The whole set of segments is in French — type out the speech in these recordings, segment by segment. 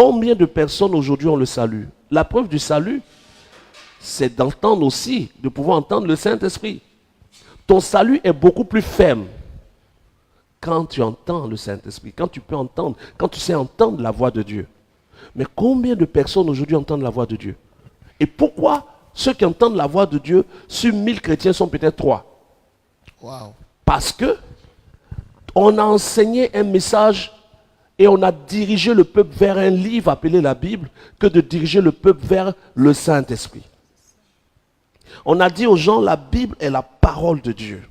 Combien de personnes aujourd'hui ont le salut? La preuve du salut, c'est d'entendre aussi, de pouvoir entendre le Saint-Esprit. Ton salut est beaucoup plus ferme quand tu entends le Saint-Esprit, quand tu peux entendre, quand tu sais entendre la voix de Dieu. Mais combien de personnes aujourd'hui entendent la voix de Dieu? Et pourquoi ceux qui entendent la voix de Dieu, sur 1000 chrétiens sont peut-être 3? Wow. Parce que on a enseigné un message et on a dirigé le peuple vers un livre appelé la Bible que de diriger le peuple vers le Saint-Esprit. On a dit aux gens, la Bible est la parole de Dieu.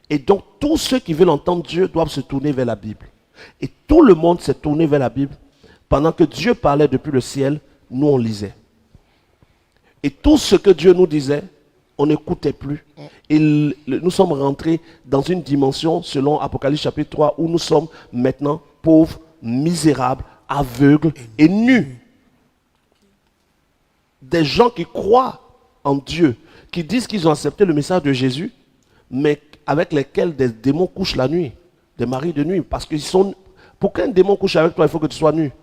Et donc, tous ceux qui veulent entendre Dieu doivent se tourner vers la Bible. Et tout le monde s'est tourné vers la Bible. Pendant que Dieu parlait depuis le ciel, nous on lisait. Et tout ce que Dieu nous disait, on n'écoutait plus. Et nous sommes rentrés dans une dimension, selon Apocalypse chapitre 3, où nous sommes maintenant pauvres, misérables, aveugles et nus. Des gens qui croient en Dieu, qui disent qu'ils ont accepté le message de Jésus, mais avec lesquels des démons couchent la nuit, des maris de nuit. Parce qu'ils sont... Pour qu'un démon couche avec toi, il faut que tu sois nu.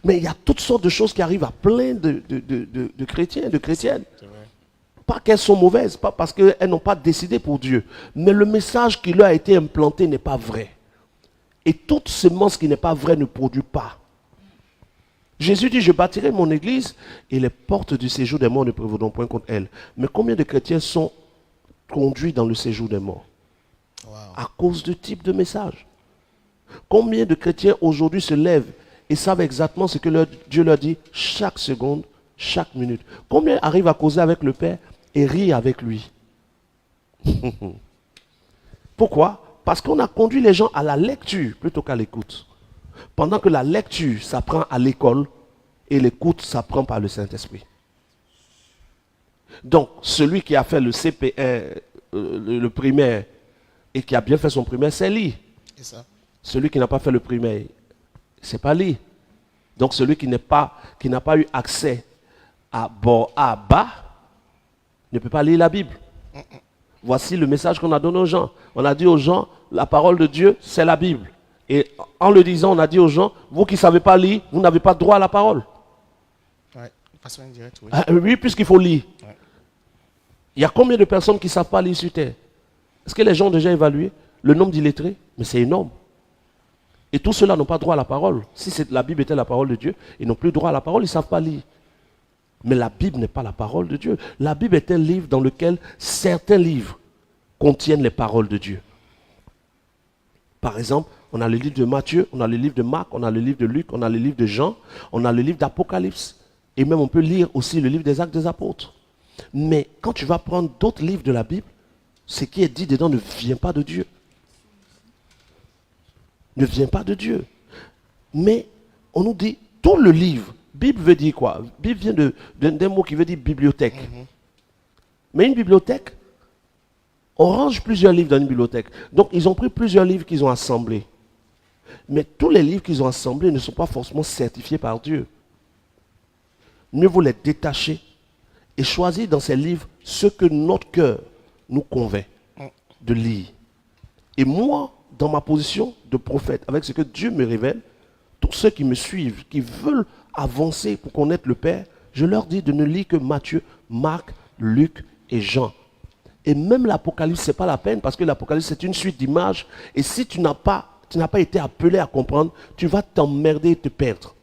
Mais il y a toutes sortes de choses qui arrivent à plein de chrétiens, de chrétiennes. Pas qu'elles sont mauvaises, pas parce qu'elles n'ont pas décidé pour Dieu. Mais le message qui leur a été implanté n'est pas vrai. Et toute semence qui n'est pas vraie ne produit pas. Jésus dit, je bâtirai mon église et les portes du séjour des morts ne prévaudront point contre elle. Mais combien de chrétiens sont conduits dans le séjour des morts? À cause du type de message. Combien de chrétiens aujourd'hui se lèvent et savent exactement ce que Dieu leur dit chaque seconde, chaque minute? Combien arrivent à causer avec le Père et rire avec lui? Pourquoi? Parce qu'on a conduit les gens à la lecture plutôt qu'à l'écoute. Pendant que la lecture s'apprend à l'école et l'écoute s'apprend par le Saint-Esprit. Donc, celui qui a fait le CP1, le primaire, et qui a bien fait son primaire, c'est lui. Celui qui n'a pas fait le primaire, c'est pas lui. Donc, celui qui n'a pas eu accès à bord A, bas, ne peut pas lire la Bible. Voici le message qu'on a donné aux gens. On a dit aux gens, la parole de Dieu, c'est la Bible. Et en le disant, on a dit aux gens, vous qui ne savez pas lire, vous n'avez pas droit à la parole. Ouais, façon indirecte, oui. Oui, puisqu'il faut lire. Ouais. Il y a combien de personnes qui ne savent pas lire sur terre? Est-ce que les gens ont déjà évalué le nombre d'illettrés? Mais c'est énorme. Et tous ceux-là n'ont pas droit à la parole. Si la Bible était la parole de Dieu, ils n'ont plus droit à la parole, ils ne savent pas lire. Mais la Bible n'est pas la parole de Dieu. La Bible est un livre dans lequel certains livres contiennent les paroles de Dieu. Par exemple, on a le livre de Matthieu, on a le livre de Marc, on a le livre de Luc, on a le livre de Jean, on a le livre d'Apocalypse. Et même on peut lire aussi le livre des Actes des Apôtres. Mais quand tu vas prendre d'autres livres de la Bible, ce qui est dit dedans ne vient pas de Dieu. Ne vient pas de Dieu. Mais on nous dit, tout le livre, Bible veut dire quoi? Bible vient d'un mot qui veut dire bibliothèque. Mais une bibliothèque, on range plusieurs livres dans une bibliothèque. Donc, ils ont pris plusieurs livres qu'ils ont assemblés. Mais tous les livres qu'ils ont assemblés ne sont pas forcément certifiés par Dieu. Mieux vaut les détacher et choisir dans ces livres ce que notre cœur nous convainc de lire. Et moi, dans ma position de prophète, avec ce que Dieu me révèle, tous ceux qui me suivent, qui veulent avancer pour connaître le Père, je leur dis de ne lire que Matthieu, Marc, Luc et Jean. Et même l'Apocalypse, ce n'est pas la peine parce que l'Apocalypse, c'est une suite d'images. Et si tu n'as pas été appelé à comprendre, tu vas t'emmerder et te perdre.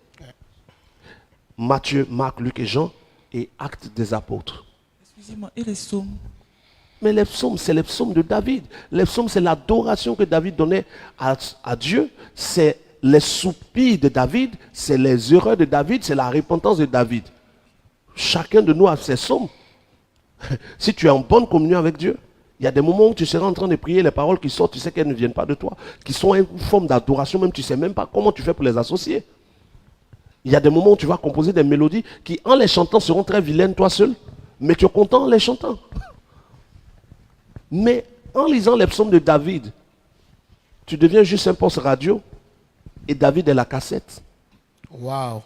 Matthieu, Marc, Luc et Jean et Actes des Apôtres. Excusez-moi, et les psaumes? Mais les psaumes, c'est les psaumes de David. Les psaumes, c'est l'adoration que David donnait à Dieu. C'est les soupirs de David, c'est les erreurs de David, c'est la repentance de David. Chacun de nous a ses psaumes. Si tu es en bonne communion avec Dieu, il y a des moments où tu seras en train de prier, les paroles qui sortent, tu sais qu'elles ne viennent pas de toi, qui sont une forme d'adoration, même tu ne sais même pas comment tu fais pour les associer. Il y a des moments où tu vas composer des mélodies qui, en les chantant, seront très vilaines toi seul, mais tu es content en les chantant. Mais en lisant les psaumes de David, tu deviens juste un poste radio et David est la cassette. Waouh!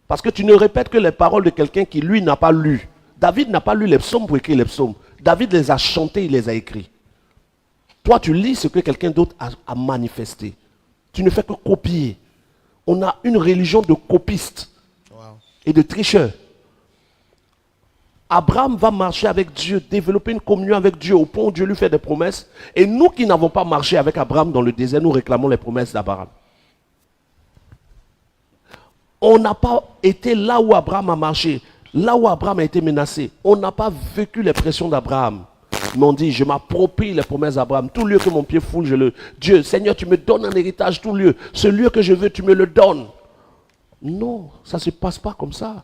Parce que tu ne répètes que les paroles de quelqu'un qui, lui, n'a pas lu. David n'a pas lu les psaumes pour écrire les psaumes. David les a chantés, il les a écrits. Toi, tu lis ce que quelqu'un d'autre a manifesté. Tu ne fais que copier. On a une religion de copistes Wow. et de tricheurs. Abraham va marcher avec Dieu, développer une communion avec Dieu au point où Dieu lui fait des promesses. Et nous qui n'avons pas marché avec Abraham dans le désert, nous réclamons les promesses d'Abraham. On n'a pas été là où Abraham a marché, là où Abraham a été menacé. On n'a pas vécu les pressions d'Abraham. Mais on dit, je m'approprie les promesses d'Abraham. Tout lieu que mon pied foule, je le... Dieu, Seigneur, tu me donnes un héritage, tout lieu. Ce lieu que je veux, tu me le donnes. Non, ça ne se passe pas comme ça.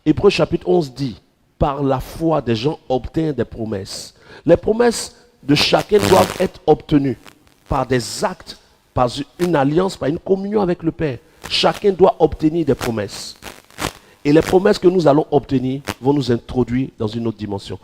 Hébreux chapitre 11 dit, par la foi des gens obtiennent des promesses. Les promesses de chacun doivent être obtenues par des actes, par une alliance, par une communion avec le Père. Chacun doit obtenir des promesses. Et les promesses que nous allons obtenir vont nous introduire dans une autre dimension.